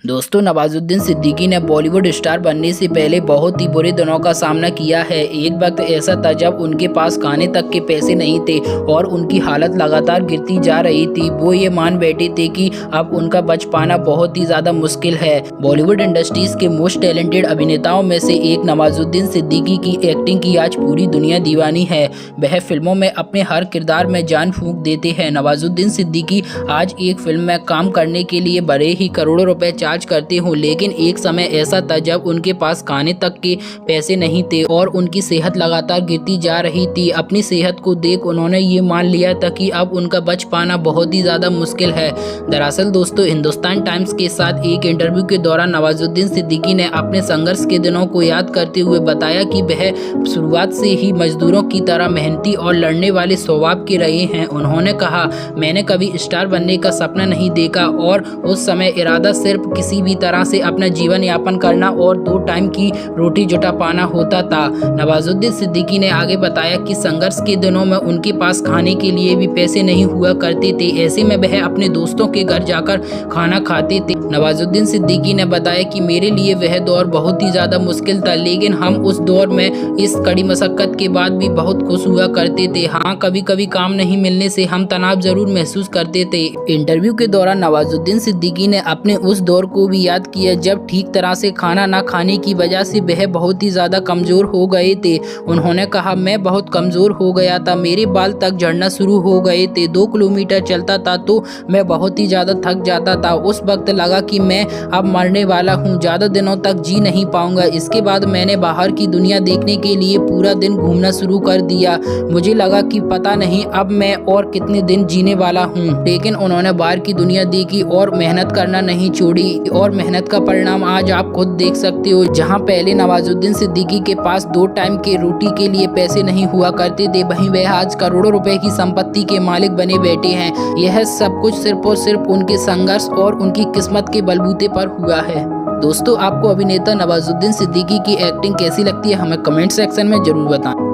दोस्तों, नवाजुद्दीन सिद्दीकी ने बॉलीवुड स्टार बनने से पहले बहुत ही बुरे दिनों का सामना किया है। एक वक्त ऐसा था जब उनके पास खाने तक के पैसे नहीं थे और उनकी हालत लगातार गिरती जा रही थी। वो ये मान बैठे थे कि अब उनका बच पाना बहुत ही ज़्यादा मुश्किल है। बॉलीवुड इंडस्ट्रीज के मोस्ट टैलेंटेड अभिनेताओं में से एक नवाजुद्दीन सिद्दीकी की एक्टिंग की आज पूरी दुनिया दीवानी है। वह फिल्मों में अपने हर किरदार में जान फूंक देते हैं। नवाजुद्दीन सिद्दीकी आज एक फिल्म में काम करने के लिए बड़े ही करोड़ों रुपए चार्ज करते हो, लेकिन एक समय ऐसा था जब उनके पास खाने तक के पैसे नहीं थे और उनकी सेहत लगातार गिरती जा रही थी। अपनी सेहत को देख उन्होंने ये मान लिया था कि अब उनका बच पाना बहुत ही ज्यादा मुश्किल है। दरअसल दोस्तों, हिंदुस्तान टाइम्स के साथ एक इंटरव्यू के दौरान नवाजुद्दीन सिद्दीकी ने अपने संघर्ष के दिनों को याद करते हुए बताया कि वह शुरुआत से ही मजदूरों की तरह मेहनती और लड़ने वाले स्वभाव के रहे हैं। उन्होंने कहा, मैंने कभी स्टार बनने का सपना नहीं देखा और उस समय इरादा सिर्फ किसी भी तरह से अपना जीवन यापन करना और 2 टाइम की रोटी जुटा पाना होता था। नवाजुद्दीन सिद्दीकी ने आगे बताया कि संघर्ष के दिनों में उनके पास खाने के लिए भी पैसे नहीं हुआ करते थे। ऐसे में वह अपने दोस्तों के घर जाकर खाना खाते थे। नवाजुद्दीन सिद्दीकी ने बताया कि मेरे लिए वह दौर बहुत ही ज्यादा मुश्किल था, लेकिन हम उस दौर में इस कड़ी मशक्कत के बाद भी बहुत खुश हुआ करते थे। हाँ, कभी कभी काम नहीं मिलने से हम तनाव जरूर महसूस करते थे। इंटरव्यू के दौरान नवाजुद्दीन सिद्दीकी ने अपने उस दौर को भी याद किया जब ठीक तरह से खाना ना खाने की वजह से वह बहुत ही ज्यादा कमजोर हो गए थे। उन्होंने कहा, मैं बहुत कमजोर हो गया था, मेरे बाल तक झड़ना शुरू हो गए थे। 2 किलोमीटर चलता था तो मैं बहुत ही ज्यादा थक जाता था। उस वक्त लगा कि मैं अब मरने वाला हूँ, ज्यादा दिनों तक जी नहीं पाऊंगा। इसके बाद मैंने बाहर की दुनिया देखने के लिए पूरा दिन घूमना शुरू कर दिया। मुझे लगा कि पता नहीं अब मैं और कितने दिन जीने वाला हूँ, लेकिन उन्होंने बाहर की दुनिया देखी और मेहनत करना नहीं छोड़ी और मेहनत का परिणाम आज आप खुद देख सकते हो। जहां पहले नवाजुद्दीन सिद्दीकी के पास 2 टाइम के रोटी के लिए पैसे नहीं हुआ करते थे, वहीं वह आज करोड़ों रुपए की संपत्ति के मालिक बने बैठे हैं। यह सब कुछ सिर्फ और सिर्फ उनके संघर्ष और उनकी किस्मत के बलबूते पर हुआ है। दोस्तों, आपको अभिनेता नवाजुद्दीन सिद्दीकी की एक्टिंग कैसी लगती है, हमें कमेंट सेक्शन में जरूर बताएं।